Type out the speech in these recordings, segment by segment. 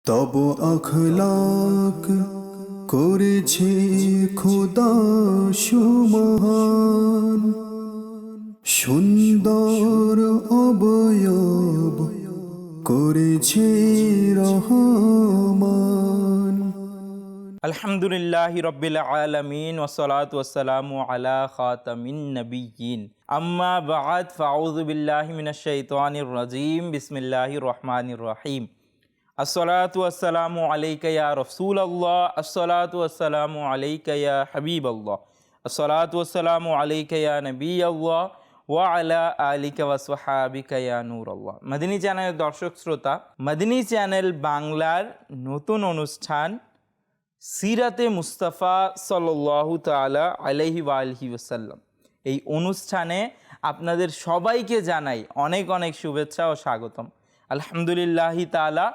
তব আখলাক করেছে খোদা সুমহান, সুন্দর অবয়ব করেছে রহমান। আলহামদুলিল্লাহি রব্বিল আলামিন ওয়াসসালাতু ওয়াসসালামু আলা খাতামিন নবিয়্যিন, আম্মা বা'দ, ফাউযু বিল্লাহি মিনাশ শাইতানির রাজীম, বিসমিল্লাহির রহমানির রহিম। আসসালাতু ওয়াসসালামু আলাইকা ইয়া রাসূলুল্লাহ, আসসালাতু ওয়াসসালামু আলাইকা ইয়া হাবিবাল্লাহ, আসসালাতু ওয়াসসালামু আলাইকা ইয়া নবিয়াল্লাহ ওয়া আলা আলিকা ওয়া সাহাবিকা ইয়া নূরাল্লাহ। মদিনী চ্যানেলের দর্শক শ্রোতা, মদিনী চ্যানেল বাংলার নতুন অনুষ্ঠান সিরাতে মুস্তাফা সাল্লাল্লাহু তাআলা আলাইহি ওয়া আলিহি ওয়াসাল্লাম, এই অনুষ্ঠানে আপনাদের সবাইকে জানাই অনেক অনেক শুভেচ্ছা ও স্বাগতম। আলহামদুলিল্লাহি তাআলা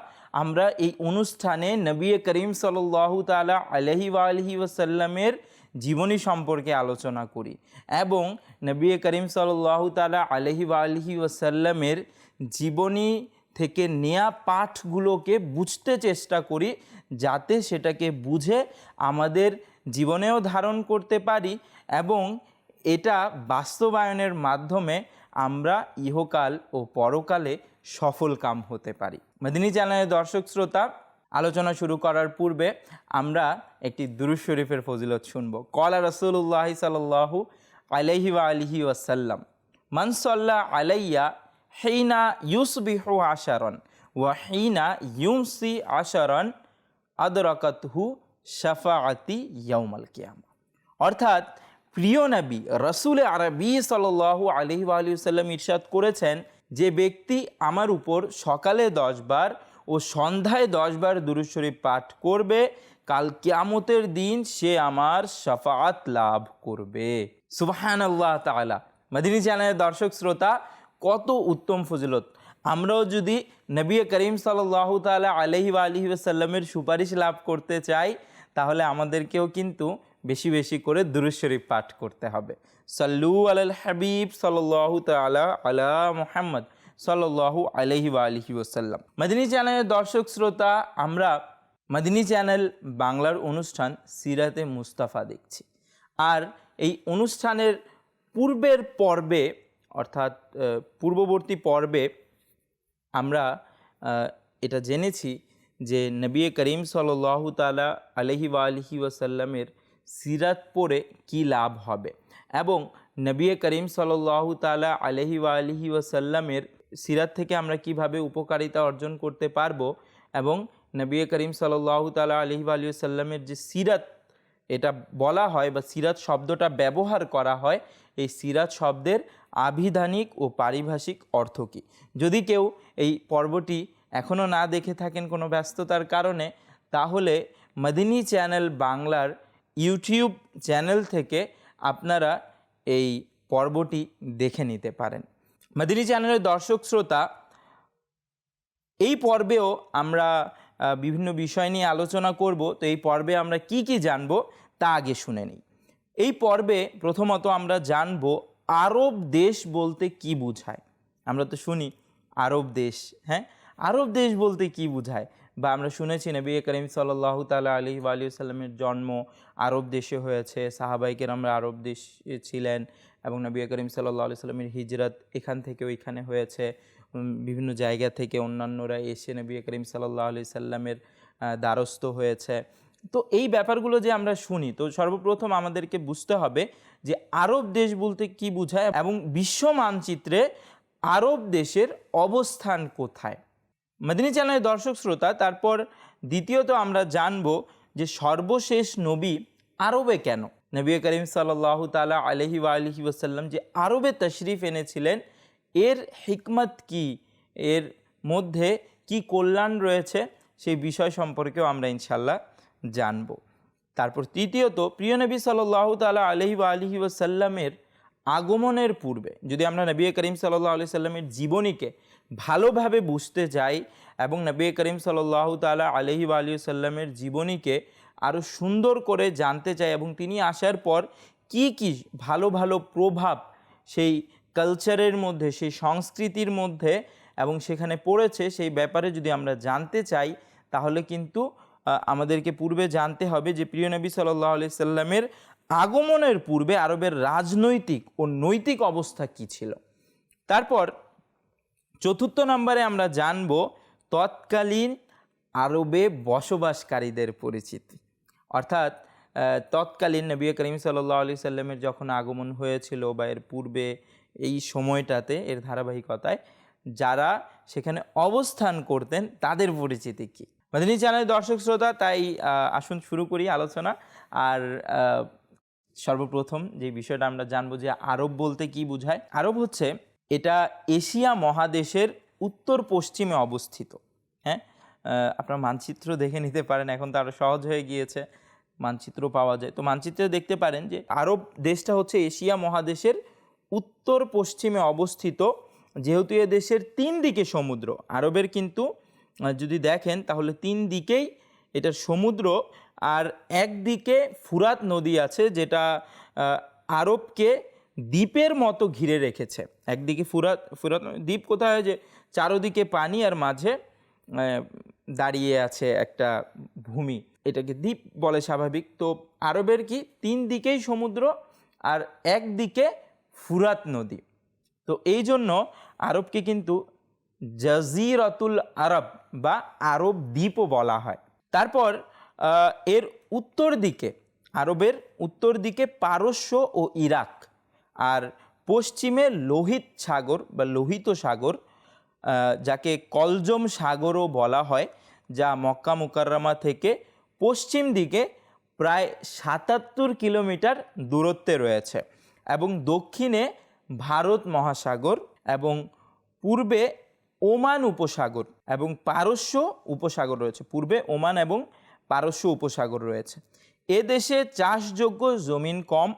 আমরা এই অনুষ্ঠানে নবী করিম সাল্লাল্লাহু তাআলা আলাইহি ওয়া আলিহি ওয়াসাল্লামের জীবনী সম্পর্কে আলোচনা করি এবং নবী করিম সাল্লাল্লাহু তাআলা আলাইহি ওয়া আলিহি ওয়াসাল্লামের জীবনী থেকে নেয়া পাঠগুলোকে বুঝতে চেষ্টা করি, যাতে সেটাকে বুঝে আমাদের জীবনেও ধারণ করতে পারি এবং এটা বাস্তবায়নের মাধ্যমে আমরা ইহকাল ও পরকালে সফল কাম হতে পারি। মদিনী চ্যানেলের দর্শক শ্রোতা, আলোচনা শুরু করার পূর্বে আমরা একটি দুরূদ শরীফের ফজিলত শুনব। ক্বালা রাসূলুল্লাহ সাল্লাল্লাহু আলাইহি ওয়া আলিহি ওয়াসাল্লাম, মান সাল্লা আলাইয়া হিনা ইউসবিহু আশারান ওয়া হিনা ইউমসি আশারান আদরাকাতহু শাফাআতি ইয়াউমাল কিয়ামা। অর্থাৎ প্রিয় নবী রাসূল আরবি সাল্লাল্লাহু আলাইহি ওয়া আলিহি ওয়াসাল্লাম ইরশাদ করেছেন, যে ব্যক্তি আমার উপর সকালে 10 বার ও সন্ধ্যায় 10 বার দুরূদ শরীফ পাঠ করবে, কাল কিয়ামতের দিন সে আমার শাফাআত লাভ করবে। সুবহানাল্লাহ তাআলা। মদিনী চ্যানেলের দর্শক শ্রোতা, কত উত্তম ফজিলত! আমরাও যদি নবী করিম সাল্লাল্লাহু তাআলা আলাইহি ওয়া আলিহি ওয়াসাল্লামের সুপারিশ লাভ করতে চাই, তাহলে আমাদেরকেও কিন্তু বেশি বেশি করে দুরূদ শরীফ পাঠ করতে হবে। সাল্লু আলাল হাবিব সাল্লাল্লাহু তাআলা আলা মুহাম্মদ সাল্লাল্লাহু আলাইহি ওয়া আলিহি ওয়াসাল্লাম। মদিনী চ্যানেলের দর্শক শ্রোতা, আমরা মদিনী চ্যানেল বাংলার অনুষ্ঠান সিরাতে মুস্তাফা দেখছি। আর এই অনুষ্ঠানের পূর্বের পর্বে, অর্থাৎ পূর্ববর্তী পর্বে আমরা এটা জেনেছি যে নবী করিম সাল্লাল্লাহু তাআলা আলাইহি ওয়া আলিহি ওয়াসাল্লামের সিরাত পড়ে কী লাভ হবে এবং নবী করিম সাল্লাল্লাহু তাআলা আলাইহি ওয়া আলিহি ওয়াসাল্লামের সিরাত থেকে আমরা কিভাবে উপকারিতা অর্জন করতে পারবো এবং নবী করিম সাল্লাল্লাহু তাআলা আলাইহি ওয়া আলিহি ওয়াসাল্লামের যে সিরাত এটা বলা হয় বা সিরাত শব্দটা ব্যবহার করা হয়, এই সিরাত শব্দের আভিধানিক ও পারিভাষিক অর্থ কী। যদি কেউ এই পর্বটি এখনও না দেখে থাকেন কোনো ব্যস্ততার কারণে, তাহলে মদিনী চ্যানেল বাংলার ইউটিউব চ্যানেল থেকে আপনারা এই পর্বটি দেখে নিতে পারেন। মদিনী চ্যানেলের দর্শক শ্রোতা, এই পর্বেও আমরা বিভিন্ন বিষয় নিয়ে আলোচনা করব। তো এই পর্বে আমরা কি কি জানব তা আগে শুনে নিই। এই পর্বে প্রথমত আমরা জানব আরব দেশ বলতে কি বোঝায়। আমরা তো শুনি আরব দেশ, হ্যাঁ, আরব দেশ বলতে কি বোঝায়, বা আমরা শুনেছি নবী করিম সাল্লাল্লাহু তাআলা আলাইহি ওয়া আলিহি ওয়াসাল্লামের জন্ম আরব দেশে হয়েছে, সাহাবায়ে কেরামরা আরব দেশে ছিলেন এবং নবী করিম সাল্লাল্লাহু আলাইহি ওয়াসাল্লামের হিজরত এখান থেকে ওইখানে হয়েছে। বিভিন্ন জায়গা থেকে অন্যান্যরা এসে নবী করিম সাল্লাল্লাহু আলাইহি ওয়াসাল্লামের দ্বারস্থ হয়েছে। তো এই ব্যাপারগুলো যে আমরা শুনি, তো সর্বপ্রথম আমাদেরকে বুঝতে হবে যে আরব দেশ বলতে কি বোঝায় এবং বিশ্ব মানচিত্রে আরব দেশের অবস্থান কোথায়। মদিনী চ্যানেলের দর্শক শ্রোতা, তারপর দ্বিতীয়ত আমরা জানব যে সর্বশেষ নবী আরবে কেন। নবী করিম সাল্লাল্লাহু তাআলা আলাইহি ওয়া আলিহি ওয়াসাল্লাম যে আরবে তশরিফ এনেছিলেন, এর হিকমত কি, এর মধ্যে কি কল্যাণ রয়েছে, সেই বিষয় সম্পর্কেও আমরা ইনশাল্লাহ জানব। তারপর তৃতীয়ত প্রিয় নবী সাল্লাল্লাহু তাআলা আলাইহি ওয়া আলিহি ওয়াসাল্লামের আগমনের পূর্বে যদি আমরা নবী করিম সাল্লাল্লাহু আলাইহি সাল্লামের জীবনীকে ভালোভাবে বুঝতে যাই এবং নবী করিম সাল্লাল্লাহু তাআলা আলাইহি ওয়া আলিহি ওয়াসাল্লামের জীবনীকে আরও সুন্দর করে জানতে চাই এবং তিনি আসার পর কি কি ভালো ভালো প্রভাব সেই কালচারের মধ্যে, সেই সংস্কৃতির মধ্যে এবং সেখানে পড়েছে, সেই ব্যাপারে যদি আমরা জানতে চাই, তাহলে কিন্তু আমাদেরকে পূর্বে জানতে হবে যে প্রিয় নবী সাল্লাল্লাহু আলাইহি সাল্লামের আগমনের পূর্বে আরবের রাজনৈতিক ও নৈতিক অবস্থা কী ছিল। তারপর চতুর্থ নম্বরে আমরা জানব তৎকালীন আরবে বসবাসকারীদের পরিচিতি, অর্থাৎ তৎকালীন নবী করিম সাল্লাল্লাহু আলাইহি সাল্লামের যখন আগমন হয়েছিল বা এর পূর্বে এই সময়টাতে এর ধারাবাহিকতায় যারা সেখানে অবস্থান করতেন তাদের পরিচিতি কী। মাদানী চ্যানেলের দর্শক শ্রোতা, তাই আসুন শুরু করি আলোচনা। আর সর্বপ্রথম যে বিষয়টা আমরা জানবো যে আরব বলতে কি বোঝায়। আরব হচ্ছে এটা এশিয়া মহাদেশের উত্তর পশ্চিমে অবস্থিত। হ্যাঁ, আপনারা মানচিত্র দেখে নিতে পারেন, এখন তো আরও সহজ হয়ে গিয়েছে, মানচিত্র পাওয়া যায়। তো মানচিত্রে দেখতে পারেন যে আরব দেশটা হচ্ছে এশিয়া মহাদেশের উত্তর পশ্চিমে অবস্থিত। যেহেতু এ দেশের 3 দিকে সমুদ্র, আরবের কিন্তু যদি দেখেন তাহলে 3 দিকেই এটার সমুদ্র, আর একদিকে ফুরাত নদী আছে যেটা আরবকে দ্বীপের মতো ঘিরে রেখেছে। একদিকে ফুরাত দ্বীপ কোথায়, যে চারোদিকে পানি আর মাঝে দাঁড়িয়ে আছে একটা ভূমি, এটাকে দ্বীপ বলে স্বাভাবিক। তো আরবের কি 3 দিকেই সমুদ্র আর একদিকে ফুরাত নদী। তো এই জন্য আরবকে কিন্তু জাজিরাতুল আরব বা আরব দ্বীপও বলা হয়। তারপর এর উত্তর দিকে, আরবের উত্তর দিকে পারস্য ও ইরাক, আর পশ্চিমে লোহিত সাগর বা লোহিত সাগর, যাকে কলজম সাগরও বলা হয়, যা মক্কা মুকাররমা থেকে পশ্চিম দিকে প্রায় ৭৭ কিলোমিটার দূরত্বে রয়েছে, এবং দক্ষিণে ভারত মহাসাগর, এবং পূর্বে ওমান উপসাগর এবং পারস্য উপসাগর রয়েছে। পূর্বে ওমান এবং পারস্য উপসাগর রয়েছে। এ দেশে চাষযোগ্য জমিন কম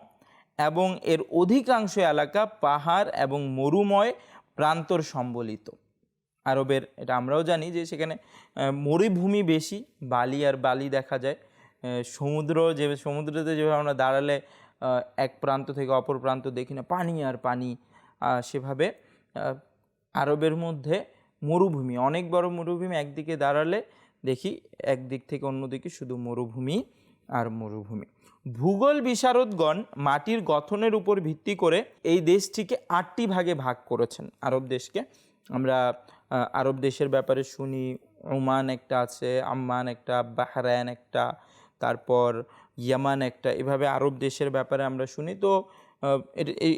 এবং এর অধিকাংশ এলাকা পাহাড় এবং মরুময় প্রান্তর সম্বলিত। আরবের এটা আমরাও জানি যে সেখানে মরুভূমি বেশি, বালি আর বালি দেখা যায়। সমুদ্রতে যেভাবে আমরা দাঁড়ালে এক প্রান্ত থেকে অপর প্রান্ত দেখি না, পানি আর পানি, সেভাবে আরবের মধ্যে মরুভূমি, অনেক বড় মরুভূমি, একদিকে দাঁড়ালে দেখি একদিক থেকে অন্যদিকে শুধু মরুভূমি আর মরুভূমি। ভূগোল বিশারদগণ মাটির গঠনের উপর ভিত্তি করে এই দেশটিকে 8টি ভাগে ভাগ করেছেন। আরব দেশকে আমরা আরব দেশের ব্যাপারে শুনি, ওমান একটা আছে, আম্মান একটা, বাহরাইন একটা, তারপর ইয়ামান একটা, এভাবে আরব দেশের ব্যাপারে আমরা শুনি। তো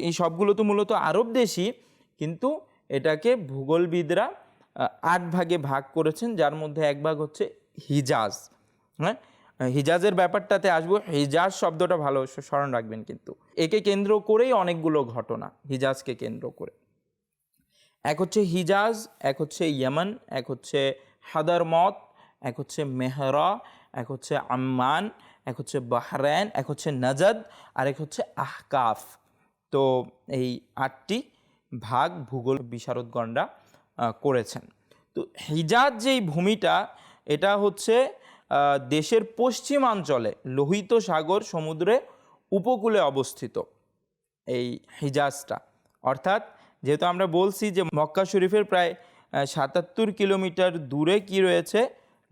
এই সবগুলো তো মূলত আরব দেশই, কিন্তু এটাকে ভূগোলবিদরা 8 ভাগে ভাগ করেছেন, যার মধ্যে এক ভাগ হচ্ছে হিজাজ। হ্যাঁ, হিজাজের ব্যাপারটাতে আসবো। হিজাজ শব্দটা ভালো স্মরণ রাখবেন, কিন্তু একে কেন্দ্র করেই অনেকগুলো ঘটনা, হিজাজকে কেন্দ্র করে। এক হচ্ছে হিজাজ, এক হচ্ছে ইয়েমন, এক হচ্ছে হাদারমত, এক হচ্ছে মেহরা, এক হচ্ছে আম্মান, এক হচ্ছে বাহরাইন, এক হচ্ছে নাজাদ, আর এক হচ্ছে আহকাফ। তো এই 8টি ভাগ ভূগোল বিশারদগণরা করেছেন। তো হিজাজ যেই ভূমিটা, এটা হচ্ছে দেশের পশ্চিমাঞ্চলে লোহিত সাগর সমুদ্রে উপকূলে অবস্থিত এই হিজাজটা। অর্থাৎ যেহেতু আমরা বলছি যে মক্কা শরীফের প্রায় ৭৭ কিলোমিটার দূরে কি রয়েছে,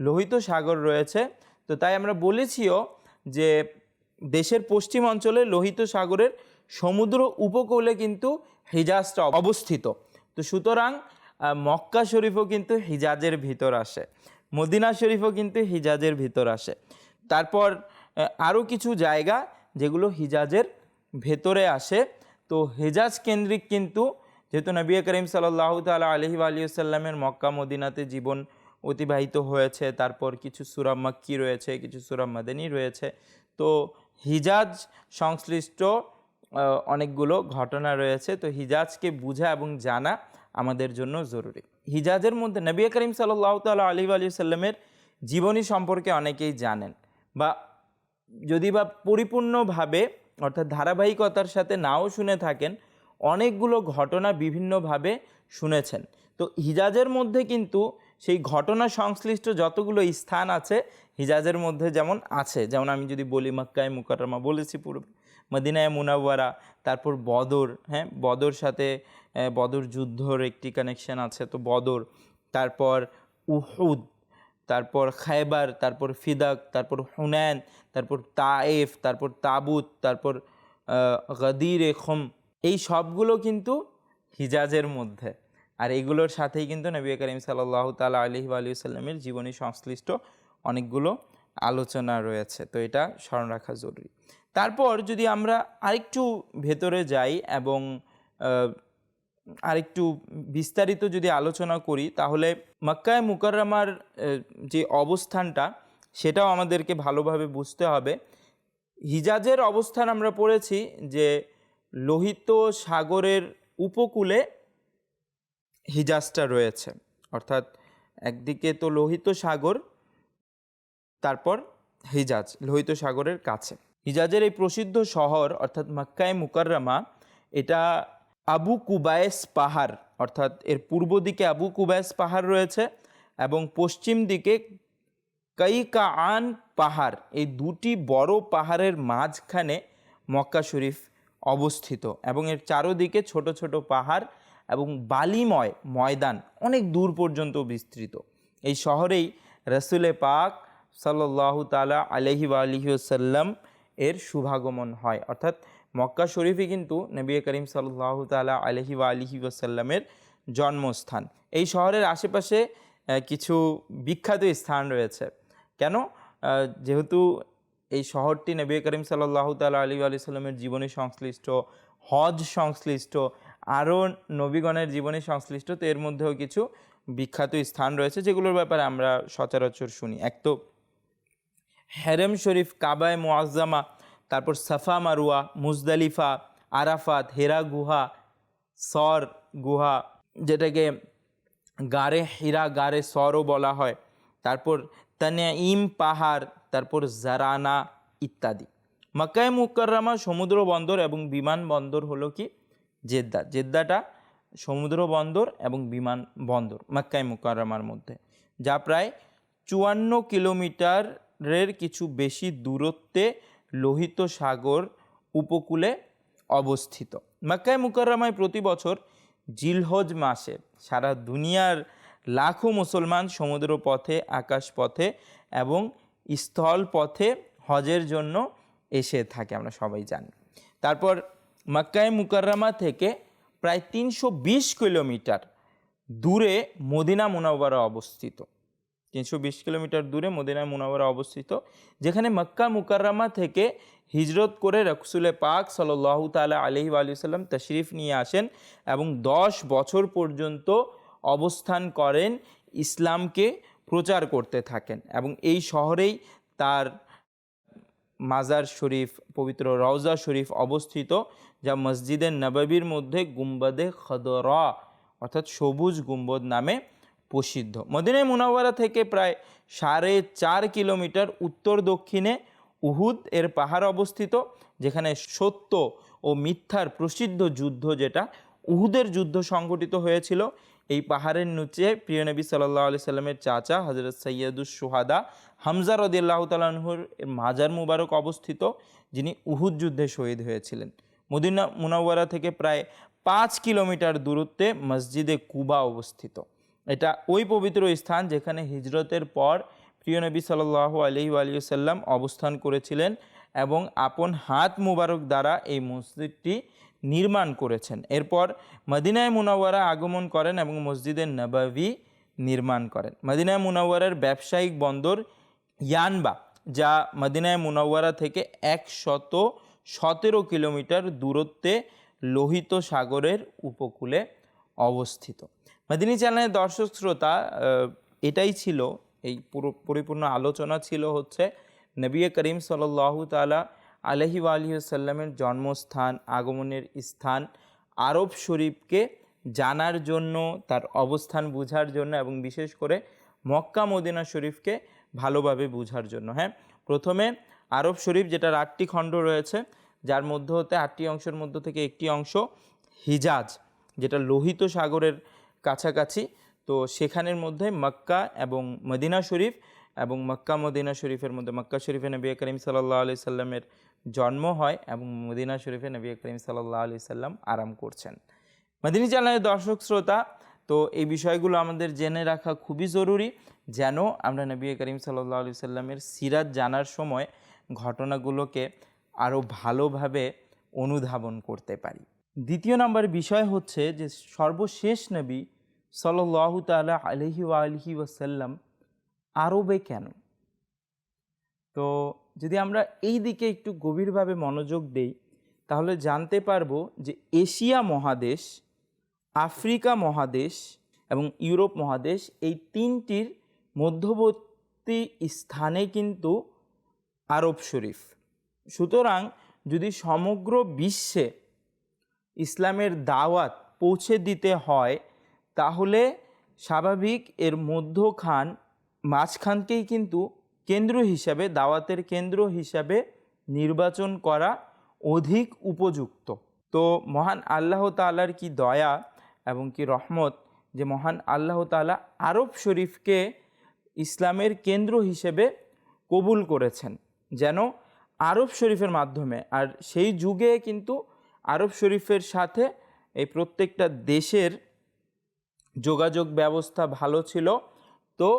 লোহিত সাগর রয়েছে। তো তাই আমরা বলেছিও যে দেশের পশ্চিম অঞ্চলে লোহিত সাগরের সমুদ্র উপকূলে কিন্তু হিজাজটা অবস্থিত। তো সুতরাং মক্কা শরীফও কিন্তু হিজাজের ভিতর আসে, মদিনা শরীফও কিন্তু হিজাজের ভিতর আসে। তারপর আরও কিছু জায়গা যেগুলো হিজাজের ভেতরে আসে। তো হিজাজ কেন্দ্রিক কিন্তু, যেহেতু নবী করিম সাল্লাল্লাহু তাআলা আলাইহি ওয়া আলিহি ওয়াসাল্লামের মক্কা মদিনাতে জীবন অতিবাহিত হয়েছে, তারপর কিছু সূরা মাক্কি রয়েছে, কিছু সূরা মাদানী রয়েছে। তো হিজাজ সংশ্লিষ্ট অনেকগুলো ঘটনা রয়েছে। তো হিজাজকে বোঝা এবং জানা আমাদের জন্য জরুরি। হিজাজের মধ্যে নবী করিম সাল্লাল্লাহু তাআলা আলাইহি ওয়া আলিহি ওয়াসাল্লামের জীবনী সম্পর্কে অনেকেই জানেন, বা যদি বা পরিপূর্ণভাবে অর্থাৎ ধারাবাহিকতার সাথে নাও শুনে থাকেন, অনেকগুলো ঘটনা বিভিন্নভাবে শুনেছেন। তো হিজাজের মধ্যে কিন্তু সেই ঘটনা সংশ্লিষ্ট যতগুলো স্থান আছে হিজাজের মধ্যে যেমন আছে, যেমন আমি যদি বলি মক্কায়ে মুকাররমা বলেছি পূর্বে, মদিনায়ে মুনাওয়ারা, তারপর বদর, হ্যাঁ বদর সাথে বদর যুদ্ধর একটি কানেকশন আছে, তো বদর, তারপর উহুদ, তারপর খায়বার, তারপর ফিদাক, তারপর হুনায়ন, তারপর তায়েফ, তারপর তাবুত, তারপর গদিরে খম, এই সবগুলো কিন্তু হিজাজের মধ্যে। আর এগুলোর সাথেই কিন্তু নবী করিম সাল্লাল্লাহু তাআলা আলাইহি ওয়া আলিহি সাল্লামের জীবনী সংশ্লিষ্ট অনেকগুলো আলোচনা রয়েছে, তো এটা স্মরণ রাখা জরুরি। তারপর যদি আমরা আরেকটু ভেতরে যাই এবং আরেকটু বিস্তারিত যদি আলোচনা করি, তাহলে মক্কায়ে মুকাররমার যে অবস্থানটা সেটাও আমাদেরকে ভালোভাবে বুঝতে হবে। হিজাজের অবস্থান আমরা পড়েছি যে লোহিত সাগরের উপকূলে হিজাজটা রয়েছে, অর্থাৎ একদিকে তো লোহিত সাগর, তারপর হিজাজ লোহিত সাগরের কাছে। হিজাজের এই প্রসিদ্ধ শহর অর্থাৎ মক্কায়ে মুকাররমা, এটা আবু কুবায়েস পাহাড়, অর্থাৎ এর পূর্ব দিকে আবু কুবায়েস পাহাড় রয়েছে এবং পশ্চিম দিকে কাইকাআন পাহাড়, এই দুটি বড় পাহাড়ের মাঝখানে মক্কা শরীফ অবস্থিত এবং এর চারদিকে ছোট ছোট পাহাড় এবং বালিময় ময়দান অনেক দূর পর্যন্ত বিস্তৃত। এই শহরেই রাসূলে পাক সাল্লাল্লাহু তাআলা আলাইহি ওয়া আলিহি ওয়াসাল্লাম এর শুভাগমন হয়, অর্থাৎ মক্কা শরীফই কিন্তু নবী করিম সাল্লাল্লাহু তাআলা আলাইহি ওয়া আলিহি ওয়াসাল্লামের জন্মস্থান। এই শহরের আশেপাশে কিছু বিখ্যাত স্থান রয়েছে। কেন? যেহেতু এই শহরটি নবী করিম সাল্লাল্লাহু তাআলা আলাইহি ওয়া সাল্লামের জীবনী সংশ্লিষ্ট, হজ সংশ্লিষ্ট, আরও নবীগণের জীবনী সংশ্লিষ্ট, তো এর মধ্যেও কিছু বিখ্যাত স্থান রয়েছে যেগুলোর ব্যাপারে আমরা সচরাচর শুনি। এক তো হেরেম শরীফ, কাবায়ে মুআজ্জামা, তারপর সাফা মারুয়া, মুজদালিফা, আরাফাত, হেরা গুহা, সর গুহা, যেটাকে গারে হিরা, গারে সরও বলা হয়, তারপর তানঈম পাহাড়, তারপর জারানা ইত্যাদি। মক্কায়ে মুকাররমা সমুদ্র বন্দর এবং বিমান বন্দর হলো কি জেদ্দা। জেদ্দাটা সমুদ্র বন্দর এবং বিমান বন্দর মক্কায়ে মুকাররমার মধ্যে, যা প্রায় 54 কিলোমিটারের কিছু বেশি দূরত্বে লোহিত সাগর উপকূলে অবস্থিত। মক্কায়ে মুকাররমায় প্রতি বছর জিলহজ মাসে সারা দুনিয়ার লাখো মুসলমান সমুদ্র পথে, আকাশ পথে এবং স্থল পথে হজের জন্য এসে থাকে, আমরা সবাই জানি। তারপর মক্কায়ে মুকাররমা থেকে প্রায় 320 কিলোমিটার দূরে মদিনা মুনাওয়ারা অবস্থিত। 320 কিলোমিটার দূরে মদিনা মুনাওয়ারা অবস্থিত, যেখানে মক্কা মুকাররমা থেকে হিজরত করে রাসূলে পাক সাল্লাল্লাহু তাআলা আলাইহি ওয়া সাল্লাম তশরিফ নিয়ে আসেন এবং 10 বছর পর্যন্ত অবস্থান করেন, ইসলামকে প্রচার করতে থাকেন। এবং এই শহরেই তার মাজার শরীফ, পবিত্র রওজা শরীফ অবস্থিত, যা মসজিদে নববীর মধ্যে গুম্বদে খদরা অর্থাৎ সবুজ গুম্বদ নামে প্রসিদ্ধ। মদিনা মুনাওয়ারা থেকে প্রায় 4.5 কিলোমিটার উত্তর দক্ষিণে উহুদ এর পাহাড় অবস্থিত, যেখানে সত্য ও মিথ্যার প্রসিদ্ধ যুদ্ধ, যেটা উহুদের যুদ্ধ সংঘটিত হয়েছিল। এই পাহাড়ের নিচে প্রিয় নবী সাল্লাল্লাহু আলাইহি সাল্লামের চাচা হযরত সৈয়দুশ শুহাদা হামজা রাদিয়াল্লাহু তাআলা আনহুর মাজার মুবারক অবস্থিত, যিনি উহুদ যুদ্ধে শহীদ হয়েছিলেন। মদিনা মুনাওয়ারা থেকে প্রায় 5 কিলোমিটার দূরত্বে মসজিদে কুবা অবস্থিত। এটা ওই পবিত্র স্থান যেখানে হিজরতের পর প্রিয় নবী সাল্লাল্লাহু আলাইহি ওয়া সাল্লাম অবস্থান করেছিলেন এবং আপন হাত মুবারক দ্বারা এই মসজিদটি নির্মাণ করেছেন। এরপর মদিনায়ে মুনাওয়ারা আগমন করেন এবং মসজিদে নববী নির্মাণ করেন। মদিনায়ে মুনাওয়ারার ব্যবসায়িক বন্দর ইয়ানবা, যা মদিনায়ে মুনাওয়ারা থেকে 117 কিলোমিটার দূরত্বে লোহিত সাগরের উপকূলে অবস্থিত। মদিনী চ্যানেলের দর্শক শ্রোতা, এটাই ছিল এই পরিপূর্ণ আলোচনা ছিল হচ্ছে নবী করিম সাল্লাল্লাহু তাআলা আলাইহি ওয়া আলিহি ওয়াসাল্লামের জন্মস্থান, আগমনের স্থান, আরব শরীফকে জানার জন্য, তার অবস্থান বোঝার জন্য এবং বিশেষ করে মক্কা মদিনা শরীফকে ভালোভাবে বোঝার জন্য। হ্যাঁ, প্রথমে আরব শরীফ, যেটার 8টি খণ্ড রয়েছে, যার মধ্য হতে 8টি অংশের মধ্য থেকে একটি অংশ হিজাজ, যেটা লোহিত সাগরের কাছাকাছি। তো সেখানের মধ্যে মক্কা এবং মদিনা শরীফ, এবং মক্কা মদিনা শরীফের মধ্যে মক্কা শরীফে নবী করিম সাল্লাল্লাহু আলাইহি সাল্লামের জন্ম হয় এবং মদিনা শরীফে নবী করিম সাল্লাল্লাহু আলাইহি সাল্লাম আরাম করছেন। মদিনী চ্যানেলের দর্শক শ্রোতা, তো এই বিষয়গুলো আমাদের জেনে রাখা খুবই জরুরি, যেন আমরা নবী করিম সাল্লাল্লাহু আলাইহি সাল্লামের সিরাত জানার সময় ঘটনাগুলোকে আরও ভালোভাবে অনুধাবন করতে পারি। দ্বিতীয় নম্বর বিষয় হচ্ছে যে সর্বশেষ নবী সাল্লাল্লাহু তাআলা আলাইহি ওয়া আলিহি ওয়াসাল্লাম আরবে কেন? তো যদি আমরা এই দিকে একটু গভীরভাবে মনোযোগ দেই, তাহলে জানতে পারবো যে এশিয়া মহাদেশ, আফ্রিকা মহাদেশ এবং ইউরোপ মহাদেশ, এই তিনটির মধ্যবর্তী স্থানে কিন্তু আরব শরীফ। সুতরাং যদি সমগ্র বিশ্বে ইসলামের দাওয়াত পৌঁছে দিতে হয়, তাহলে স্বাভাবিক এর মাঝখানকেই কিন্তু কেন্দ্র হিসাবে, দাওয়াতের কেন্দ্র হিসাবে নির্বাচন করা অধিক উপযুক্ত। তো মহান আল্লাহ তাআলার কি দয়া এবং কি রহমত যে মহান আল্লাহ তাআলা আরব শরীফকে ইসলামের কেন্দ্র হিসেবে কবুল করেছেন, যেন আরব শরীফের মাধ্যমে, আর সেই যুগে কিন্তু আরব শরীফের সাথে এই প্রত্যেকটা দেশের যোগাযোগ ব্যবস্থা ভালো ছিল। তো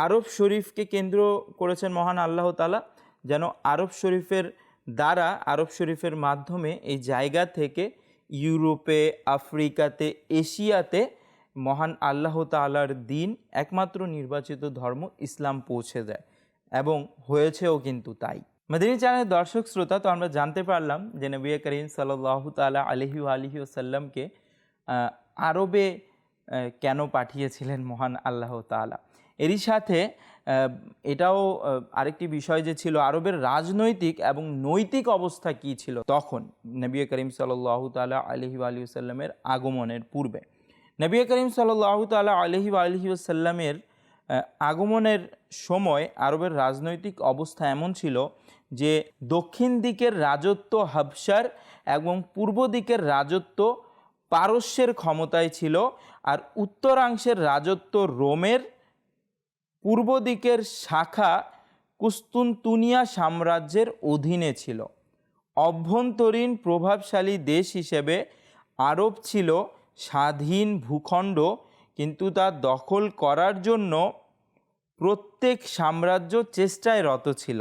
আরব শরীফকে কেন্দ্র করেছেন মহান আল্লাহ তাআলা, যেন আরব শরীফের দ্বারা, আরব শরীফের মাধ্যমে এই জায়গা থেকে ইউরোপে, আফ্রিকাতে, এশিয়াতে মহান আল্লাহ তাআলার দিন, একমাত্র নির্বাচিত ধর্ম ইসলাম পৌঁছে যায়, এবং হয়েছেও কিন্তু তাই। মাদানী চ্যানেলের দর্শক শ্রোতা, তো আমরা জানতে পারলাম যে নবী করিম সাল্লাল্লাহু তাআলা আলাইহি ওয়া আলিহি ওয়াসাল্লামকে আরবে কেন পাঠিয়েছিলেন মহান আল্লাহ তাআলা। এরই সাথে এটাও আরেকটি বিষয় যে ছিল, আরবের রাজনৈতিক এবং নৈতিক অবস্থা কী ছিল তখন নবী করিম সাল্লাল্লাহু তাআলা আলাইহি ওয়া আলিহি ওয়াসাল্লামের আগমনের পূর্বে। নবী করিম সাল্লাল্লাহু তাআলা আলাইহি ওয়া আলিহি ওয়াসাল্লামের আগমনের সময় আরবের রাজনৈতিক অবস্থা এমন ছিল যে দক্ষিণ দিকের রাজত্ব হাবশার এবং পূর্ব দিকের রাজত্ব পারস্যের ক্ষমতায় ছিল, আর উত্তরাংশের রাজত্ব রোমের, পূর্ব দিকের শাখা কুস্তুনতুনিয়া সাম্রাজ্যের অধীনে ছিল। অভ্যন্তরীণ প্রভাবশালী দেশ হিসেবে আরব ছিল স্বাধীন ভূখণ্ড, কিন্তু তা দখল করার জন্য প্রত্যেক সাম্রাজ্য চেষ্টায় রত ছিল,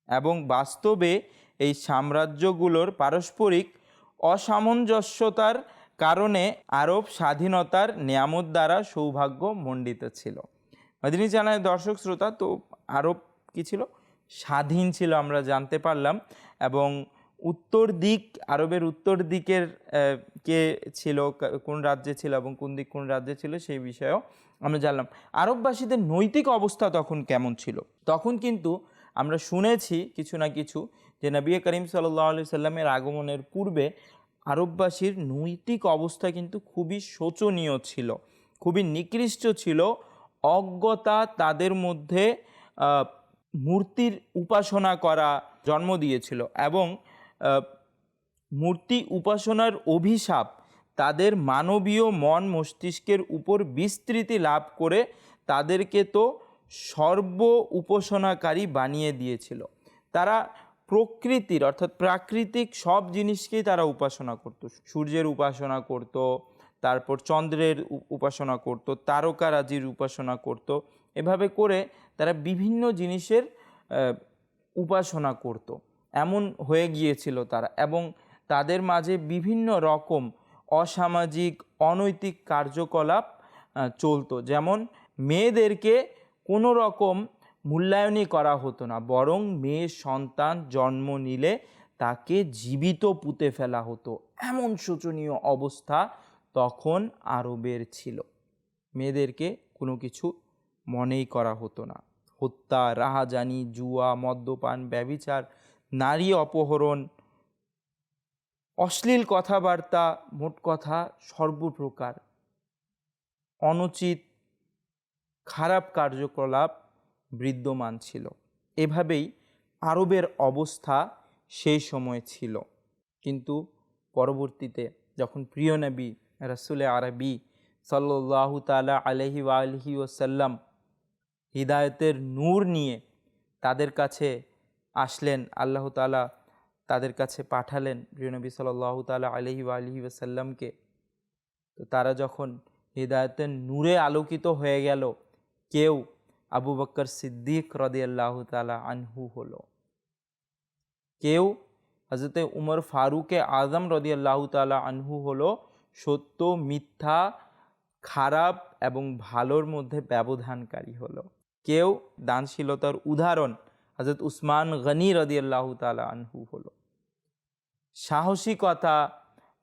এবং বাস্তবে এই সাম্রাজ্যগুলোর পারস্পরিক অসামঞ্জস্যতার কারণে আরব স্বাধীনতার নিয়ামত দ্বারা সৌভাগ্যমণ্ডিত ছিল। মাদানী চ্যানেলের দর্শক শ্রোতা, তো আরব কী ছিল? স্বাধীন ছিল, আমরা জানতে পারলাম। এবং উত্তর দিক, আরবের উত্তর দিকের কে ছিল, কোন রাজ্যে ছিল এবং কোন দিক কোন রাজ্যে ছিল, সেই বিষয়েও আমরা জানলাম। আরববাসীদের নৈতিক অবস্থা তখন কেমন ছিল? তখন কিন্তু আমরা শুনেছি কিছু না কিছু যে নবী করিম সাল্লাল্লাহু আলাইহি সাল্লামের আগমনের পূর্বে আরববাসীর নৈতিক অবস্থা কিন্তু খুবই শোচনীয় ছিল, খুবই নিকৃষ্ট ছিল। অজ্ঞতা তাদের মধ্যে মূর্তির উপাসনা করা জন্ম দিয়েছিল, এবং মূর্তি উপাসনার অভিশাপ তাদের মানবীয় মন মস্তিষ্কের উপর বিস্তৃতি লাভ করে তাদেরকে তো সর্ব উপাসনাকারী বানিয়ে দিয়েছিল। তারা প্রকৃতির, অর্থাৎ প্রাকৃতিক সব জিনিসকেই তারা উপাসনা করত। সূর্যের উপাসনা করত, তারপর চন্দ্রের উপাসনা করত, তারকারাজির উপাসনা করত। এভাবে করে তারা বিভিন্ন জিনিসের উপাসনা করত, এমন হয়ে গিয়েছিল তারা। এবং তাদের মাঝে বিভিন্ন রকম অসামাজিক অনৈতিক কার্যকলাপ চলতো, যেমন মেয়েদেরকে কোনো রকম মূল্যায়নই করা হতো না, বরং মেয়ের সন্তান জন্ম নিলে তাকে জীবিত পুঁতে ফেলা হতো। এমন শোচনীয় অবস্থা তখন আরবের ছিল। মেয়েদেরকে কোনো কিছু মনেই করা হতো না। হত্যা, রাহাজানি, জুয়া, মদ্যপান, ব্যভিচার, নারী অপহরণ, অশ্লীল কথাবার্তা, মোট কথা সর্বপ্রকার অনুচিত খারাপ কার্যকলাপ বিদ্যমান ছিল। এভাবেই আরবের অবস্থা সেই সময় ছিল। কিন্তু পরবর্তীতে যখন প্রিয় নবী রাসূলে আরবি সাল্লাল্লাহু তাআলা আলাইহি ওয়া আলিহি ওয়াসাল্লাম হিদায়াতের নূর নিয়ে তাদের কাছে আসলেন, আল্লাহ তাআলা তাদের কাছে পাঠালেন প্রিয় নবী সাল্লাল্লাহু তাআলা আলাইহি ওয়া আলিহি ওয়াসাল্লামকে। তো তো তারা যখন হিদায়াতের নূরে আলোকিত হয়ে গেল, কেউ আবু বকর সিদ্দিক রাদিয়াল্লাহু তাআলা আনহু হলো, কেউ হযরতে উমর ফারুকে আজম রাদিয়াল্লাহু তাআলা আনহু হলো। সত্য মিথ্যা খারাপ এবং ভালোর মধ্যে ব্যবধানকারী হলো। কেউ দানশীলতার উদাহরণ হযরত উসমান গনি রাদিয়াল্লাহু তাআলা আনহু হলো। সাহসিকতা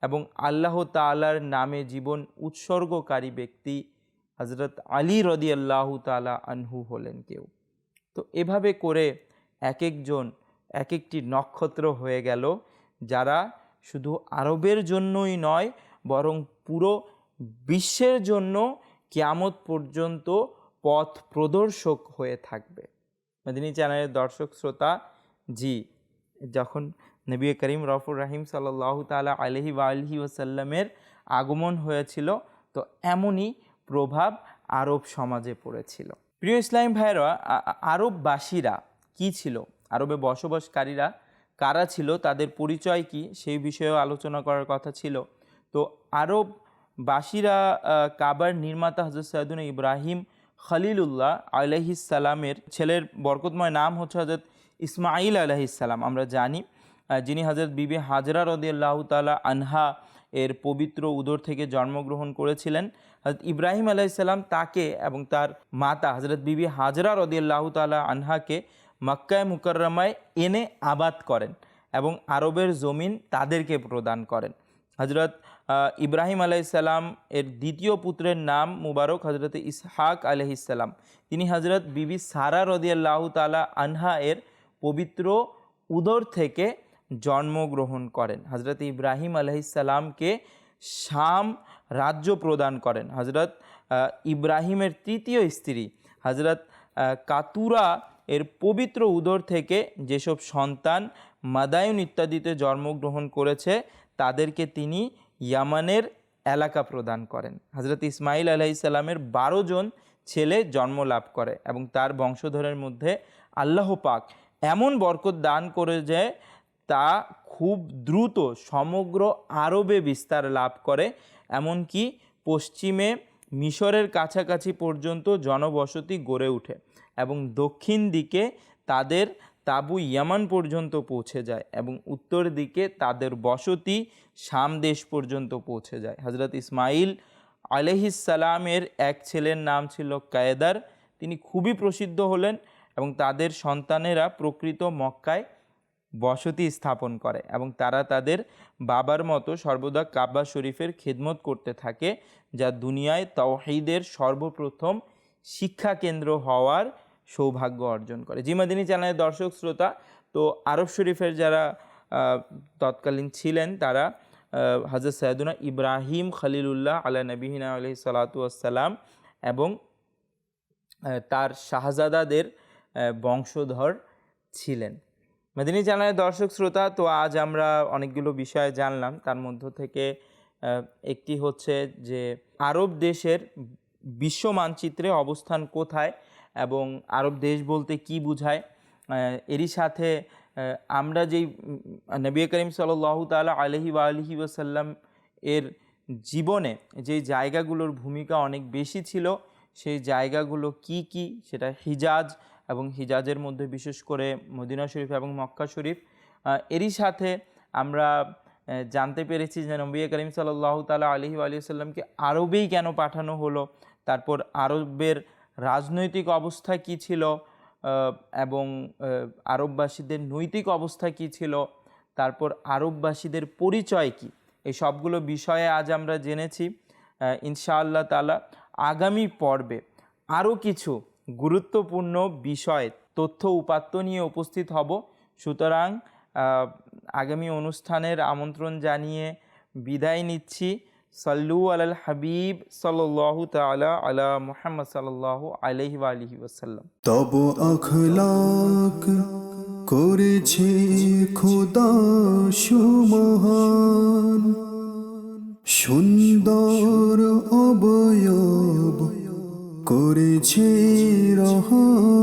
এবং আল্লাহ তাআলার নামে জীবন উৎসর্গকারী ব্যক্তি হযরত আলী রাদিয়াল্লাহু তাআলা আনহু হলেন কেউ। তো এভাবে করে এক একজন এক একটি নক্ষত্র হয়ে গেল, যারা শুধু আরবের জন্যই নয় বরং পুরো বিশ্বের জন্য কিয়ামত পর্যন্ত পথ প্রদর্শক হয়ে থাকবে। মদিনী চ্যানেলের দর্শক শ্রোতা, জি, যখন নবী করিম রফুর রাহিম সাল্লাল্লাহু তাআলা আলাইহি ওয়া আলিহি ওয়াসাল্লামের আগমন হয়েছিল, তো এমনই প্রভাব আরব সমাজে পড়েছিল। প্রিয় ইসলামী ভাইয়েরা, আরববাসীরা কি ছিল, আরবে বসবাসকারীরা কারা ছিল, তাদের পরিচয় কি, সেই বিষয়েও আলোচনা করার কথা ছিল। তো আরববাসীরা কাবার নির্মাতা হযরত সৈয়দনা ইব্রাহিম খলিলুল্লাহ আলাইহিস সালামের ছেলের বরকতময় নাম হচ্ছে হযরত ইসমাঈল আলাইহিস সালাম, আমরা জানি, যিনি হযরত বিবি হাজরা রাদিয়াল্লাহু তাআলা আনহা এর পবিত্র উদর থেকে জন্মগ্রহণ করেছিলেন। হযরত ইব্রাহিম আলাইহিস সালাম তাকে এবং তার মাতা হযরত বিবি হাজরা রাদিয়াল্লাহু তাআলা আনহাকে মক্কায় মুকাররমায় এনে আবাদ করেন এবং আরবের জমিন তাদেরকে প্রদান করেন। হযরত ইব্রাহিম আলাইহিস সালাম এর দ্বিতীয় পুত্রের নাম মুবারক হযরত ইসহাক আলাইহিস সালাম। তিনি হযরত বিবি সারা রাদিয়াল্লাহু তাআলা আনহা এর পবিত্র উদর থেকে জন্মগ্রহণ করেন। হযরত ইব্রাহিম আলাইহিস সালামকে শাম রাজ্য প্রদান করেন। হযরত ইব্রাহিমের তৃতীয় স্ত্রী হযরত কাতুরা এর পবিত্র উদর থেকে যেসব সন্তান মাদায়ুন ইত্যাদিতে জন্মগ্রহণ করেছে, তাদেরকে তিনি ইয়ামানের এলাকা প্রদান করেন। হযরত ইসমাঈল আলাইহিস সালামের 12 জন ছেলে জন্ম লাভ করে এবং তার বংশধরের মধ্যে আল্লাহ পাক এমন বরকত দান করে যে তা খুব দ্রুত সমগ্র আরবে বিস্তার লাভ করে, এমনকি পশ্চিমে মিশরের কাছাকাছি পর্যন্ত জনবসতি গড়ে ওঠে এবং দক্ষিণ দিকে তাদের তাবু ইয়ামান পর্যন্ত পৌঁছে যায় এবং উত্তর দিকে তাদের বসতি শাম দেশ পর্যন্ত পৌঁছে যায়। হযরত ইসমাঈল আলাইহিস সালামের এক ছেলের নাম ছিল কায়দার, তিনি খুবই প্রসিদ্ধ হলেন এবং তাদের সন্তানেরা প্রকৃত মক্কায় বসতি স্থাপন করে এবং তারা তাদের বাবার মতো সর্বদা কাবা শরীফের খেদমত করতে থাকে, যা দুনিয়ায় তাওহীদের সর্বপ্রথম শিক্ষা কেন্দ্র হওয়ার সৌভাগ্য অর্জন করে। জি মাদিনী চ্যানেলের দর্শক শ্রোতা, তো আরব শরীফের যারা তৎকালীন ছিলেন তারা হযরত সৈয়দনা ইব্রাহিম খলিলুল্লাহ আলা নবিহিনা আলাইহিস সালাতু ওয়াসসালাম এবং তার শাহজাদাদের বংশধর ছিলেন। মাদিনী চ্যানেলের দর্শক শ্রোতা, তো আজ আমরা অনেকগুলো বিষয় জানলাম। তার মধ্য থেকে একটি হচ্ছে যে আরব দেশের বিশ্ব মানচিত্রে অবস্থান কোথায় এবং আরব দেশ বলতে কি বোঝায়। এরই সাথে আমরা যেই নবী করিম সাল্লাল্লাহু তাআলা আলাইহি ওয়া আলিহি ওয়াসাল্লাম এর জীবনে যেই জায়গাগুলোর ভূমিকা অনেক বেশি ছিল, সেই জায়গাগুলো কি কি, সেটা হিজাজ এবং হিজাজের মধ্যে বিশেষ করে মদিনা শরীফ এবং মক্কা শরীফ। এরই সাথে আমরা জানতে পেরেছি যে নবী করিম সাল্লাল্লাহু তাআলা আলাইহি ওয়া আলিহি ওয়াসাল্লামকে আরবেই কেন পাঠানো হলো, তারপর আরবের রাজনৈতিক অবস্থা কি ছিল এবং আরববাসীদের নৈতিক অবস্থা কি ছিল, তারপর আরববাসীদের পরিচয় কি, এই সবগুলো বিষয়ে আজ আমরা জেনেছি। ইনশাআল্লাহ তাআলা আগামী পর্বে আরও কিছু গুরুত্বপূর্ণ বিষয়, তথ্য উপাত্ত নিয়ে উপস্থিত হব। সুতরাং আগামী অনুষ্ঠানের আমন্ত্রণ জানিয়ে বিদায় নিচ্ছি। সাল্লু আলাল হাবিব সাল্লাল্লাহু তাআলা আলা মুহাম্মদ সাল্লাল্লাহু আলাইহি ওয়া আলিহি ওয়াসাল্লাম। তব আখলাক করেছে খোদা সুমহান, সুন্দর অবয়ব করেছে রহমান।